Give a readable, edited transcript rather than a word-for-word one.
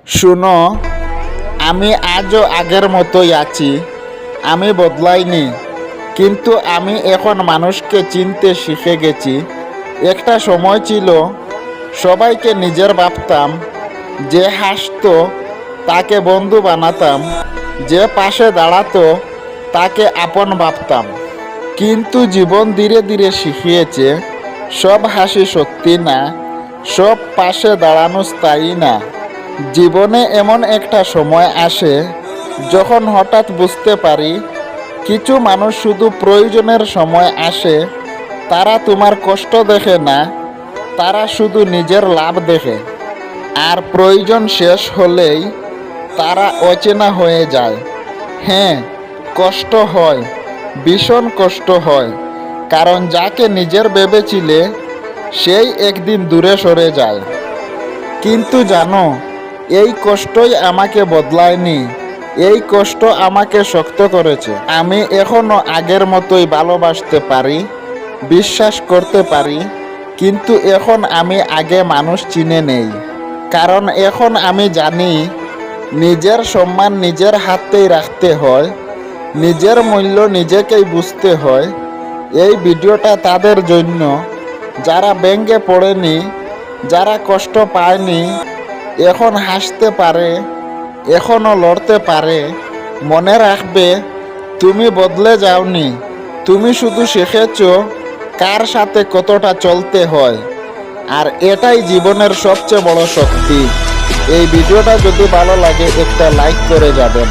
শুনো, আমি আজও আগের মতোই আছি। আমি বদলাইনি, কিন্তু আমি এখন মানুষকে চিনতে শিখে গেছি। একটা সময় ছিল সবাইকে নিজের ভাবতাম, যে হাসতো তাকে বন্ধু বানাতাম, যে পাশে দাঁড়াতো তাকে আপন ভাবতাম। কিন্তু জীবন ধীরে ধীরে শিখিয়েছে, সব হাসি সত্যি না, সব পাশে দাঁড়ানো স্থায়ী না। জীবনে এমন একটা সময় আসে যখন হঠাৎ বুঝতে পারি, কিছু মানুষ শুধু প্রয়োজনের সময় আসে। তারা তোমার কষ্ট দেখে না, তারা শুধু নিজের লাভ দেখে। আর প্রয়োজন শেষ হলেই তারা অচেনা হয়ে যায়। হ্যাঁ, কষ্ট হয়, ভীষণ কষ্ট হয়, কারণ যাকে নিজের ভেবেছিলে সেই একদিন দূরে সরে যায়। কিন্তু জানো, এই কষ্টই আমাকে বদলায়নি, এই কষ্ট আমাকে শক্ত করেছে। আমি এখনো আগের মতোই ভালোবাসতে পারি, বিশ্বাস করতে পারি, কিন্তু এখন আমি আগে মানুষ চিনে নেই। কারণ এখন আমি জানি, নিজের সম্মান নিজের হাতেই রাখতে হয়, নিজের মূল্য নিজেকেই বুঝতে হয়। এই ভিডিওটা তাদের জন্য যারা ব্যঙ্গে পড়েনি, যারা কষ্ট পায়নি, এখন হাসতে পারে, এখনও লড়তে পারে। মনে রাখবে, তুমি বদলে যাওনি, তুমি শুধু শিখেছ কার সাথে কতটা চলতে হয়। আর এটাই জীবনের সবচেয়ে বড় শক্তি। এই ভিডিওটা যদি ভালো লাগে একটা লাইক করে যাবেন।